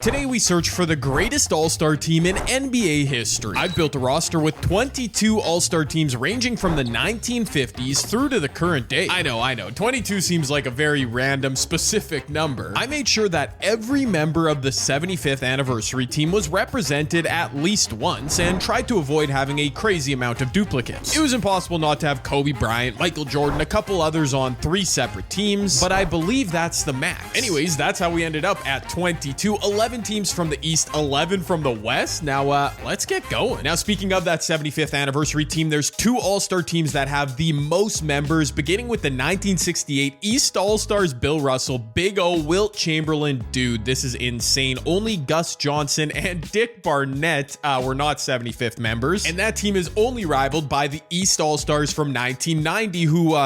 Today we search for the greatest all-star team in NBA history. I've built a roster with 22 all-star teams ranging from the 1950s through to the current day. I know, 22 seems like a very random, specific number. I made sure that every member of the 75th anniversary team was represented at least once and tried to avoid having a crazy amount of duplicates. It was impossible not to have Kobe Bryant, Michael Jordan, a couple others on 3 separate teams, but I believe that's the max. Anyways, that's how we ended up at 22, 11 teams from the East, 11 from the West. Now, let's get going. Now, speaking of that 75th anniversary team, there's 2 all-star teams that have the most members, beginning with the 1968 East All-Stars, Bill Russell, Big O, Wilt Chamberlain. Dude, this is insane. Only Gus Johnson and Dick Barnett were not 75th members. And that team is only rivaled by the East All-Stars from 1990, who,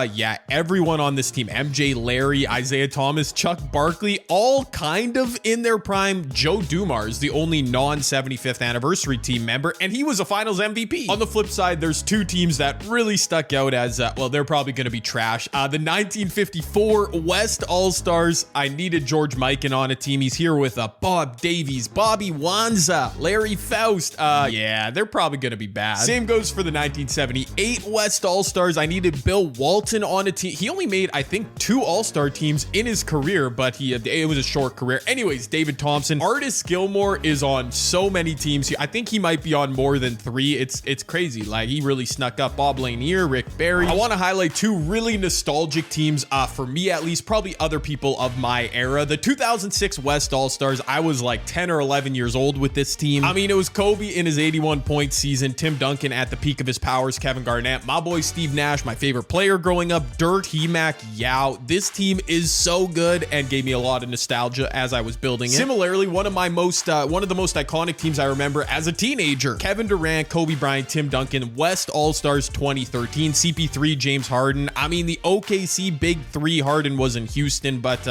everyone on this team, MJ, Larry, Isaiah Thomas, Chuck Barkley, all kind of in their prime. Joe Dumars, the only non-75th anniversary team member, and he was a finals MVP. On the flip side, there's 2 teams that really stuck out as, they're probably going to be trash. The 1954 West All-Stars. I needed George Mikan on a team. He's here with Bob Davies, Bobby Wanza, Larry Faust. They're probably going to be bad. Same goes for the 1978 West All-Stars. I needed Bill Walton on a team. He only made, I think, 2 All-Star teams in his career, but it was a short career. Anyways, David Thompson. Artis Gilmore is on so many teams. I think he might be on more than 3. It's crazy. Like, he really snuck up. Bob Lanier, Rick Barry. I want to highlight 2 really nostalgic teams, for me at least, probably other people of my era. The 2006 West All-Stars. I was like 10 or 11 years old with this team. I mean, it was Kobe in his 81-point season, Tim Duncan at the peak of his powers, Kevin Garnett, my boy Steve Nash, my favorite player growing up, Dirt, He-Mac, Yao. This team is so good and gave me a lot of nostalgia as I was building it. Similarly, one of the most iconic teams I remember as a teenager, Kevin Durant, Kobe Bryant, Tim Duncan, West All-Stars 2013, CP3, James Harden. I mean, the OKC Big 3, Harden was in Houston, but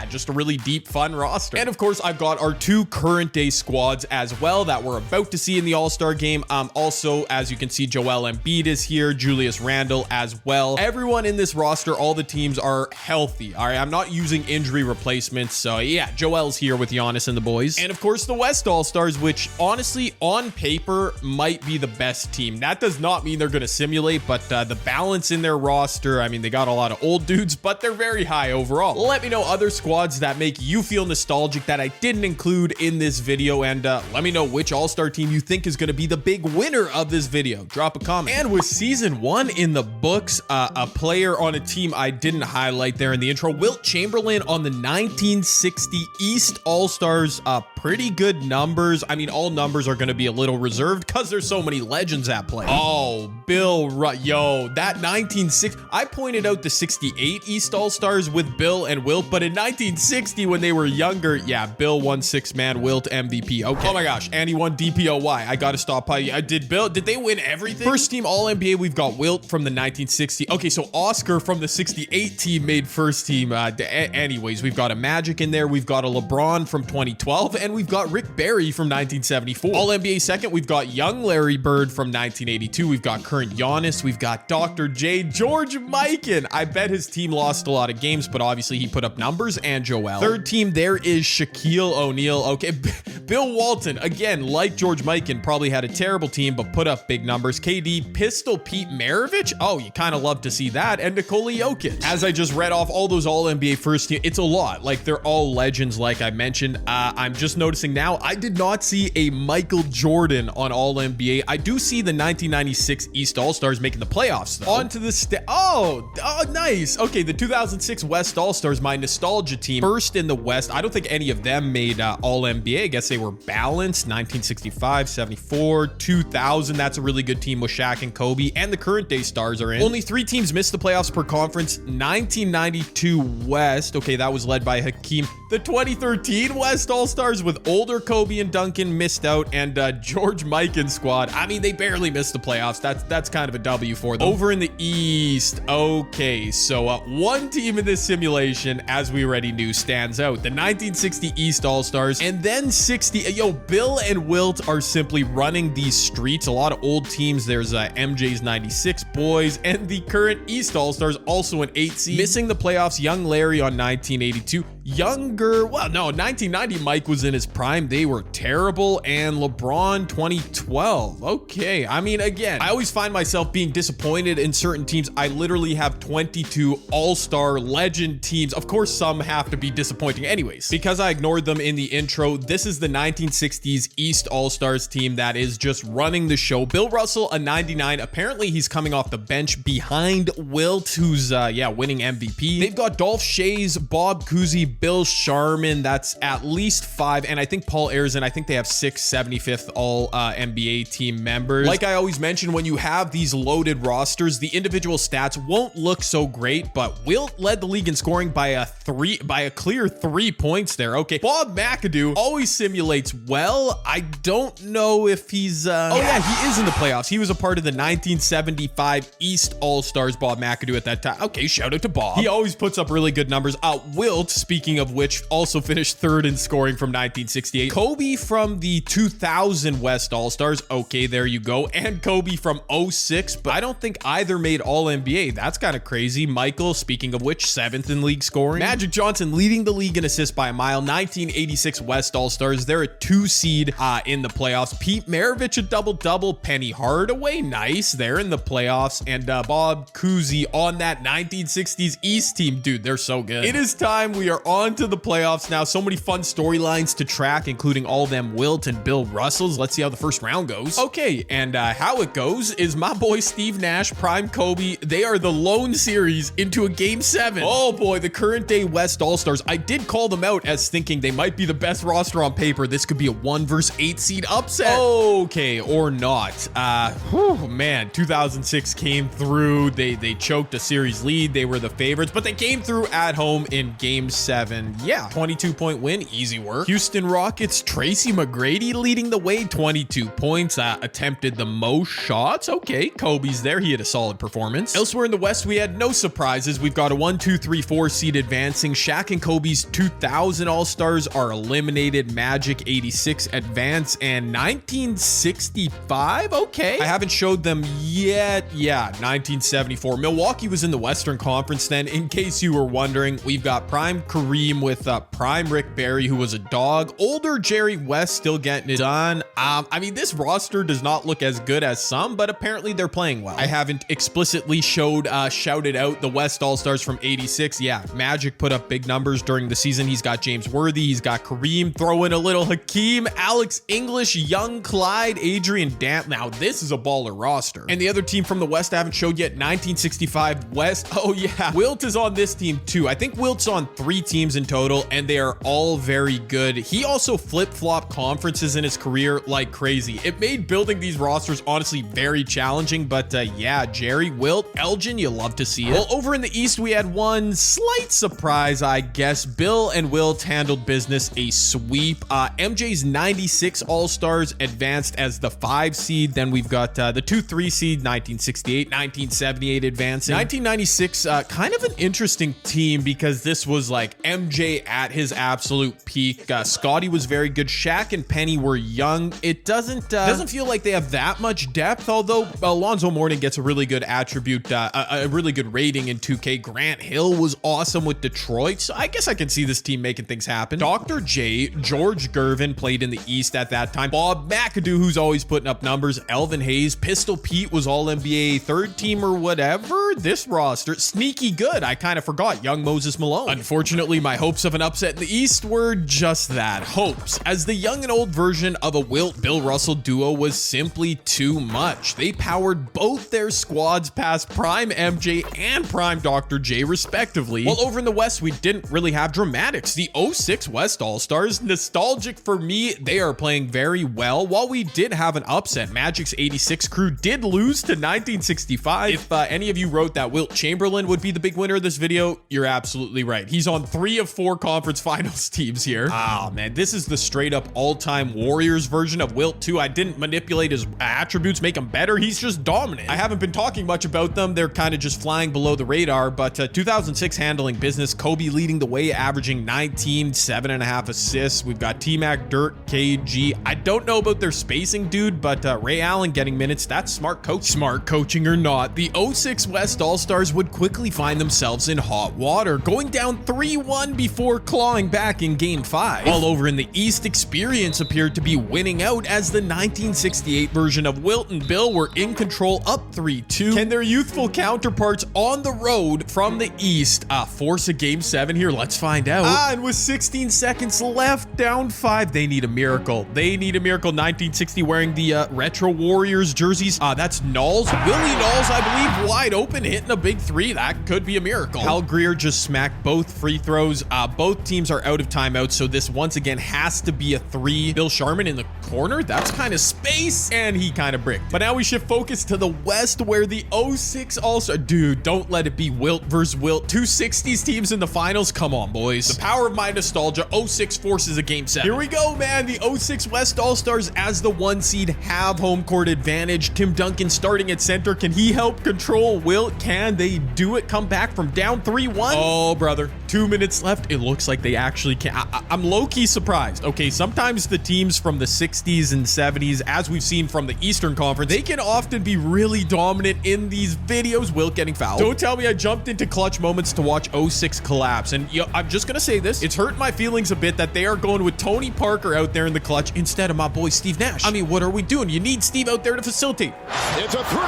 just a really deep, fun roster. And of course, I've got our 2 current day squads as well that we're about to see in the All-Star game. Also, as you can see, Joel Embiid is here, Julius Randle as well. Everyone in this roster, all the teams are healthy. All right, I'm not using injury replacements, so yeah, Joel's here with Giannis and the boys. And of course, the West All-Stars, which honestly, on paper, might be the best team. That does not mean they're going to simulate, but the balance in their roster, I mean, they got a lot of old dudes, but they're very high overall. Let me know other squads that make you feel nostalgic that I didn't include in this video, and let me know which All-Star team you think is going to be the big winner of this video. Drop a comment. And with season 1 in the books, a player on a team I didn't highlight there in the intro, Wilt Chamberlain on the 1960 East All-Stars. Pretty good numbers. I mean, all numbers are going to be a little reserved because there's so many legends at play. Oh, that 1960. I pointed out the 68 East All-Stars with Bill and Wilt, but in 1960 when they were younger, Bill won 6-man, Wilt MVP. Okay. Oh my gosh, and he won DPOY. I got to stop. Did they win everything? First team All-NBA, we've got Wilt from the 1960. Okay, so Oscar from the 68 team made first team. Anyways, we've got a Magic in there. We've got a LeBron from 2012, and we've got Rick Barry from 1974. All-NBA second, we've got young Larry Bird from 1982. We've got current Giannis. We've got Dr. J, George Mikan. I bet his team lost a lot of games, but obviously he put up numbers, and Joel. Third team, there is Shaquille O'Neal. Okay, Bill Walton, again, like George Mikan, probably had a terrible team, but put up big numbers. KD, Pistol Pete Maravich. Oh, you kind of love to see that. And Nikola Jokic. As I just read off all those All-NBA first team, it's a lot. Like, they're all legends, like I mentioned. I'm just noticing now, I did not see a Michael Jordan on All-NBA. I do see the 1996 East All-Stars making the playoffs, though. On to the nice. Okay, the 2006 West All-Stars, my nostalgia team, first in the West. I don't think any of them made All-NBA. I guess they were balanced. 1965, 74, 2000. That's a really good team with Shaq and Kobe, and the current day stars are in. Only 3 teams missed the playoffs per conference. 1992 West. Okay, that was led by Hakeem. The 2013 West All-Stars with older Kobe and Duncan missed out, and George Mikan squad. I mean, they barely missed the playoffs. That's kind of a W for them. Over in the East, okay, so one team in this simulation, as we already knew, stands out. The 1960 East All-Stars, and then 60. Bill and Wilt are simply running these streets. A lot of old teams. There's MJ's 96 boys, and the current East All-Stars, also an 8 seed. Missing the playoffs, young Larry on 1982. younger. Well, no, 1990 Mike was in his prime. They were terrible. And LeBron 2012. Okay. I mean, again, I always find myself being disappointed in certain teams. I literally have 22 all-star legend teams. Of course, some have to be disappointing anyways. Because I ignored them in the intro, this is the 1960s East All-Stars team that is just running the show. Bill Russell, a 99. Apparently, he's coming off the bench behind Wilt, who's, winning MVP. They've got Dolph Schayes, Bob Cousy, Bill Sharman. That's at least 5. And I think Paul Arizin, I think they have 6 75th all NBA team members. Like I always mention, when you have these loaded rosters, the individual stats won't look so great, but Wilt led the league in scoring by a clear 3 points there. Okay, Bob McAdoo always simulates well. I don't know if he's oh yeah, he is in the playoffs. He was a part of the 1975 East All-Stars, Bob McAdoo at that time. Okay, shout out to Bob. He always puts up really good numbers. Wilt, speaking of which, also finished 3rd in scoring from 1968. Kobe from the 2000 West All-Stars. Okay, there you go. And Kobe from 06, but I don't think either made All-NBA. That's kind of crazy. Michael, speaking of which, 7th in league scoring. Magic Johnson leading the league in assists by a mile. 1986 West All-Stars. They're a 2 seed in the playoffs. Pete Maravich, a double-double. Penny Hardaway, nice. They're in the playoffs. And Bob Cousy on that 1960s East team. Dude, they're so good. It is time. We are on to the playoffs now. So many fun storylines to track, including all them Wilt and Bill Russells. Let's see how the first round goes. Okay, and how it goes is my boy Steve Nash, Prime Kobe. They are the lone series into a game 7. Oh boy, the current day West All-Stars. I did call them out as thinking they might be the best roster on paper. This could be a 1 versus 8 seed upset. Okay, or not. Man, 2006 came through. They choked a series lead. They were the favorites, but they came through at home in game 7. Yeah, 22-point win, easy work. Houston Rockets, Tracy McGrady leading the way, 22 points, attempted the most shots. Okay, Kobe's there. He had a solid performance. Elsewhere in the West, we had no surprises. We've got a 1, 2, 3, 4 seed advancing. Shaq and Kobe's 2000 All-Stars are eliminated. Magic 86 advance, and 1965. Okay, I haven't showed them yet. Yeah, 1974. Milwaukee was in the Western Conference then. In case you were wondering, we've got Prime Kareem with Prime Rick Barry, who was a dog. Older Jerry West still getting it done. I mean, this roster does not look as good as some, but apparently they're playing well. I haven't explicitly shouted out the West All-Stars from 86. Yeah, Magic put up big numbers during the season. He's got James Worthy. He's got Kareem. Throw in a little Hakeem, Alex English, young Clyde, Adrian Dant. Now, this is a baller roster. And the other team from the West I haven't showed yet, 1965 West. Oh yeah, Wilt is on this team too. I think Wilt's on 3 teams in total, and they are all very good. He also flip-flopped conferences in his career like crazy. It made building these rosters honestly very challenging, but yeah, Jerry, Wilt, Elgin, you love to see it. Well, over in the East, we had one slight surprise, I guess. Bill and Wilt handled business, a sweep. MJ's 96 All-Stars advanced as the 5 seed. Then we've got the 2-3 seed, 1968, 1978 advancing. 1996, kind of an interesting team because this was like MJ at his absolute peak. Scotty was very good. Shaq and Penny were young. It doesn't feel like they have that much depth, although Alonzo Mourning gets a really good attribute, a really good rating in 2K. Grant Hill was awesome with Detroit, so I guess I can see this team making things happen. Dr. J, George Gervin played in the East at that time. Bob McAdoo, who's always putting up numbers. Elvin Hayes, Pistol Pete was all NBA 3rd team or whatever. This roster, sneaky good. I kind of forgot young Moses Malone. Unfortunately, my hopes of an upset in the East were just that, hopes, as the young and old version of a Wilt-Bill Russell duo was simply too much. They powered both their squads past Prime MJ and Prime Dr. J respectively. While over in the West, we didn't really have dramatics. The 06 West All-Stars, nostalgic for me, they are playing very well. While we did have an upset, Magic's 86 crew did lose to 1965. If any of you wrote that Wilt Chamberlain would be the big winner of this video, you're absolutely right. He's on 3 of 4 conference finals teams here. Oh man, this is the straight up all-time Warriors version of Wilt too. I didn't manipulate his attributes, make him better. He's just dominant. I haven't been talking much about them. They're kind of just flying below the radar, but 2006 handling business. Kobe leading the way, averaging 19, 7.5 assists. We've got T-Mac, Dirk, KG. I don't know about their spacing, dude, but Ray Allen getting minutes. That's smart coach. Smart coaching or not, the 06 West All-Stars would quickly find themselves in hot water, going down 3-1 3-1 before clawing back in Game 5. All over in the East, Experience appeared to be winning out as the 1968 version of Wilt and Bill were in control, up 3-2. Can their youthful counterparts on the road from the East force a Game 7 here? Let's find out. And with 16 seconds left, down 5, they need a miracle. They need a miracle. 1960 wearing the Retro Warriors jerseys. That's Knowles. Willie Knowles, I believe, wide open, hitting a big 3. That could be a miracle. Hal Greer just smacked both free throws. Both teams are out of timeout, so this once again has to be a 3. Bill Sharman in the corner. That's kind of space, and he kind of bricked. But now we shift focus to the West, where the 06 All-Star... Dude, don't let it be Wilt versus Wilt. 2 60s teams in the finals. Come on, boys. The power of my nostalgia. 06 forces a Game 7. Here we go, man. The 06 West All-Stars as the 1 seed have home court advantage. Tim Duncan starting at center. Can he help control Wilt? Can they do it? Come back from down 3-1? Oh, brother. 2 minutes left. It looks like they actually can. I'm low-key surprised. Okay, sometimes the teams from the 60s and 70s, as we've seen from the Eastern Conference, they can often be really dominant in these videos. Wilt getting fouled. Don't tell me I jumped into clutch moments to watch 06 collapse. And I'm just gonna say this. It's hurt my feelings a bit that they are going with Tony Parker out there in the clutch instead of my boy Steve Nash. I mean, what are we doing? You need Steve out there to facilitate. It's a 3.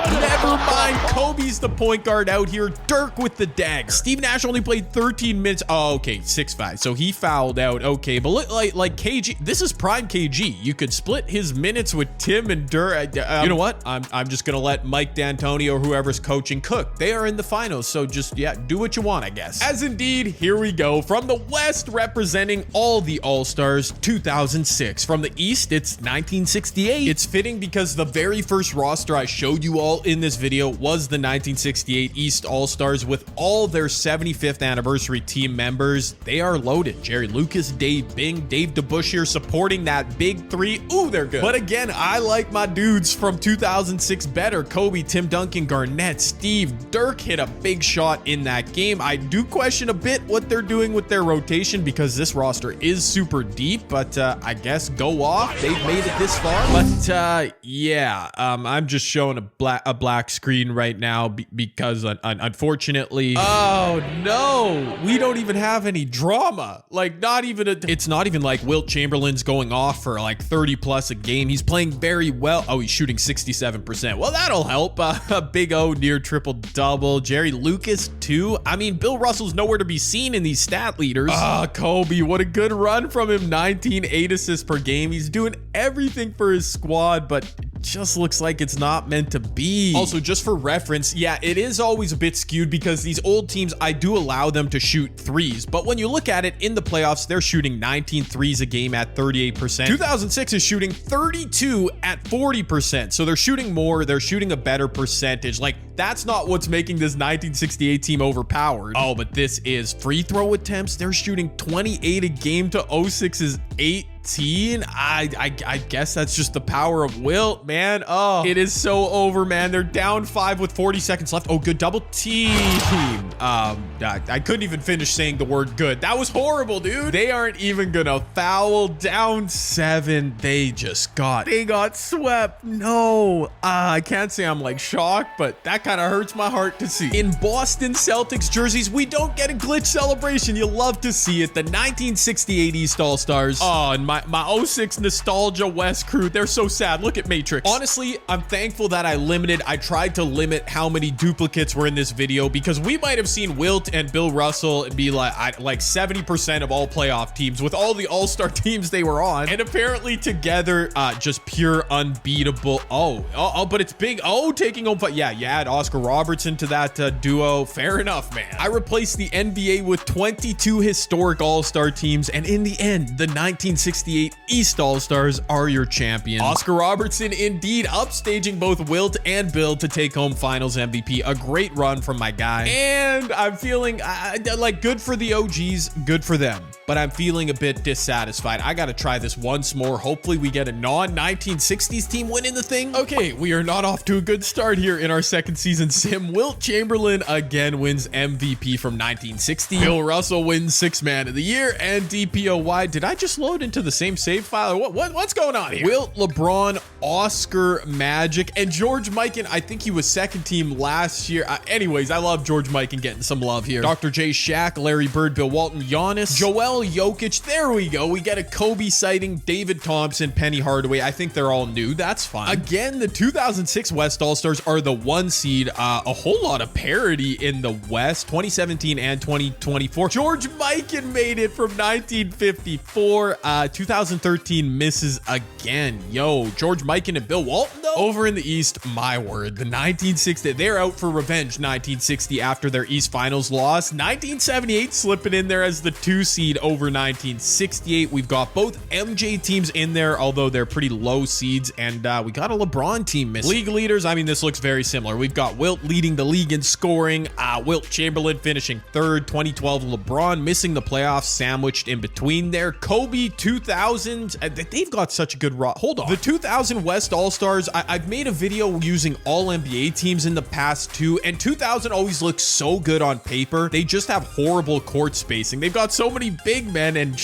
Never mind. Kobe's the point guard out here. Dirk with the dagger. Steve Nash only played 13 minutes. Oh, okay. 6'5". So he fouled out. Okay. But like KG, this is prime KG. You could split his minutes with Tim and Dirk. You know what? I'm just going to let Mike D'Antonio or whoever's coaching cook. They are in the finals. So just, yeah, do what you want, I guess. As indeed, here we go. From the West, representing all the All-Stars, 2006. From the East, it's 1968. It's fitting because the very first roster I showed you all in this video was the 1968 East All-Stars with all their 75th anniversary team members. They are loaded. Jerry Lucas, Dave Bing, Dave DeBush here supporting that big 3. Ooh, they're good. But again, I like my dudes from 2006 better. Kobe, Tim Duncan, Garnett, Steve, Dirk hit a big shot in that game. I do question a bit what they're doing with their rotation because this roster is super deep, but I guess go off. They've made it this far. But yeah, I'm just showing a black screen right now because unfortunately, oh no, we don't even have any drama. Like it's not even like Wilt Chamberlain's going off for like 30 plus a game. He's playing very well. Oh, he's shooting 67%. Well, that'll help. Big O near triple double. Jerry Lucas too. I mean, Bill Russell's nowhere to be seen in these stat leaders. Kobe, what a good run from him. 19, 8 assists per game. He's doing everything for his squad, but just looks like it's not meant to be. Also, just for reference, yeah, it is always a bit skewed because these old teams, I do allow them to shoot threes, but when you look at it in the playoffs, they're shooting 19 threes a game at 38%. 2006 is shooting 32 at 40%. So they're shooting more, they're shooting a better percentage. Like, that's not what's making this 1968 team overpowered. Oh, but this is free throw attempts. They're shooting 28 a game to 06's 18. I guess that's just the power of Wilt, man. Oh, it is so over, man. They're down 5 with 40 seconds left. Oh, good double team. I couldn't even finish saying the word good. That was horrible, dude. They aren't even gonna foul. Down 7. They got swept. No, I can't say I'm like shocked, but that kind of hurts my heart to see. In Boston Celtics jerseys, we don't get a glitch celebration. You love to see it. The 1968 East All-Stars. Oh, and my 06 nostalgia West crew, they're so sad. Look at Matrix. Honestly, I'm thankful that I tried to limit how many duplicates were in this video because we might have seen Wilt and Bill Russell be like 70% of all playoff teams with all the all-star teams they were on, and apparently together just pure unbeatable. Oh, but it's Big O taking home. Yeah, you add Oscar Robertson to that duo. Fair enough, man. I replaced the NBA with 22 historic all-star teams, and in the end, the 1968 East All-Stars are your champions. Oscar Robertson indeed upstaging both Wilt and Bill to take home finals MVP. A great run from my guy. And I'm feeling like good for the OGs, good for them. But I'm feeling a bit dissatisfied. I gotta try this once more. Hopefully we get a non-1960s team winning the thing. Okay, we are not off to a good start here in our second season sim. Wilt Chamberlain again wins MVP from 1960. Bill Russell wins 6th Man of the Year, and DPOY. Did I just load into the same save file? What's going on here? Wilt, LeBron, Oscar, Magic, and George Mikan. I think he was second team last year. Anyways, I love George Mikan getting some love here. Dr. J, Shaq, Larry Bird, Bill Walton, Giannis, Joel Jokic. There we go. We get a Kobe sighting, David Thompson, Penny Hardaway. I think they're all new. That's fine. Again, the 2006 West All-Stars are the 1 seed. A whole lot of parity in the West, 2017 and 2024. George Mikan made it from 1954. 2013 misses again. Yo, George Mikan and Bill Walton, though? Over in the East, my word, the 1960, they're out for revenge 1960 after their East Finals loss. 1978 slipping in there as the 2 seed over 1968. We've got both MJ teams in there, although they're pretty low seeds, and we got a LeBron team missing. League leaders, I mean, this looks very similar. We've got Wilt leading the league in scoring, Wilt Chamberlain finishing 3rd, 2012 LeBron missing the playoffs, sandwiched in between there. Kobe 2000, they've got such a good hold on. The 2000 West All-Stars, I've made a video using all NBA teams in the past too, and 2000 always looks so good on paper. They just have horrible court spacing. They've got so many big men and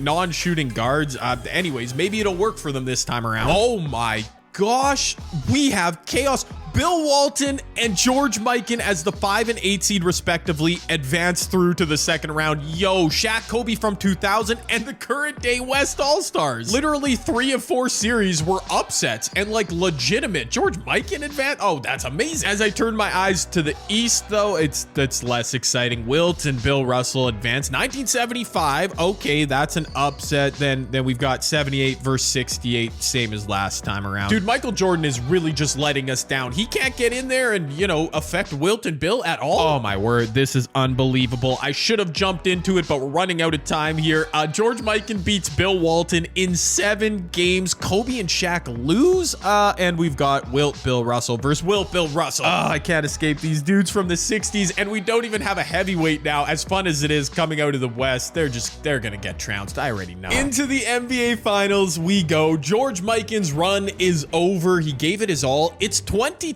non-shooting guards. Anyways, maybe it'll work for them this time around. Oh my gosh, we have chaos. Bill Walton and George Mikan as the 5 and 8 seed respectively advance through to the second round. Yo, Shaq, Kobe from 2000 and the current day West All-Stars. Literally 3 of 4 series were upsets and like legitimate. George Mikan advance. Oh, that's amazing. As I turn my eyes to the East though, that's less exciting. Wilt and Bill Russell advance. 1975. Okay, that's an upset. Then we've got 78 versus 68, same as last time around. Dude, Michael Jordan is really just letting us down. He can't get in there and, you know, affect Wilt and Bill at all. Oh my word, this is unbelievable. I should have jumped into it, but we're running out of time here. George Mikan beats Bill Walton in 7 games. Kobe and Shaq lose, and we've got Wilt, Bill Russell versus Wilt, Bill Russell. I can't escape these dudes from the 60s, and we don't even have a heavyweight now. As fun as it is coming out of the West, they're gonna get trounced. I already know. Into the NBA Finals we go. George Mikan's run is over. He gave it his all. It's 2024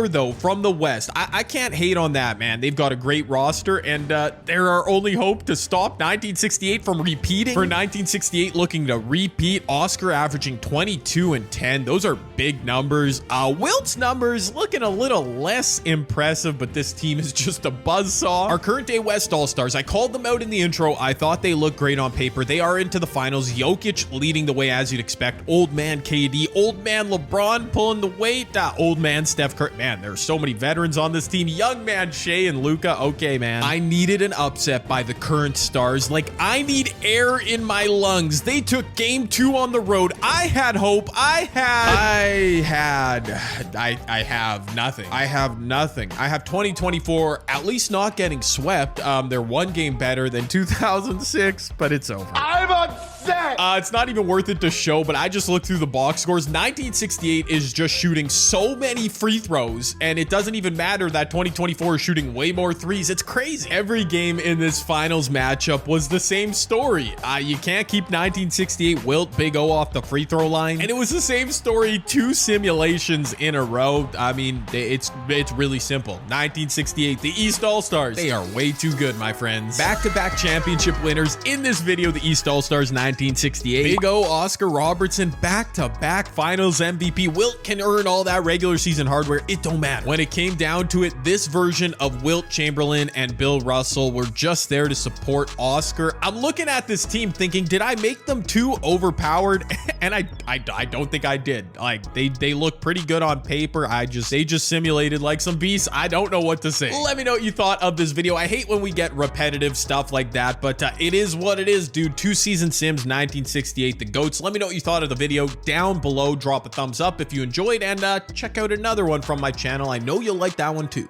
though from the West. I can't hate on that, man. They've got a great roster, and they're our only hope to stop 1968 from repeating. For 1968 looking to repeat, Oscar averaging 22 and 10. Those are big numbers. Wilt's numbers looking a little less impressive, but this team is just a buzzsaw. Our current day West All-Stars, I called them out in the intro. I thought they looked great on paper. They are into the finals. Jokic leading the way as you'd expect. Old man KD, old man LeBron pulling the weight. Old man Steph Curry. Man, there are so many veterans on this team. Young man Shea and Luka. Okay, man. I needed an upset by the current stars. Like, I need air in my lungs. They took game 2 on the road. I had hope. I have nothing. I have nothing. I have 2024 at least not getting swept. They're 1 game better than 2006, but it's over. I'm upset. It's not even worth it to show, but I just looked through the box scores. 1968 is just shooting so many free throws, and it doesn't even matter that 2024 is shooting way more threes. It's crazy. Every game in this finals matchup was the same story. You can't keep 1968 Wilt Big O off the free throw line, and it was the same story 2 simulations in a row. I mean, it's really simple. 1968, the East All-Stars, they are way too good, my friends. Back-to-back championship winners in this video, the East All-Stars 1968. Big O, Oscar Robertson, back-to-back finals MVP. Wilt can earn all that regular season hardware. It don't matter. When it came down to it, this version of Wilt Chamberlain and Bill Russell were just there to support Oscar. I'm looking at this team thinking, did I make them too overpowered? And I don't think I did. Like, they look pretty good on paper. They just simulated like some beasts. I don't know what to say. Let me know what you thought of this video. I hate when we get repetitive stuff like that, but it is what it is, dude. 2 season sims, 1968, the GOATs. Let me know what you thought of the video down below. Drop a thumbs up if you enjoyed, and check out another one from my channel. I know you'll like that one too.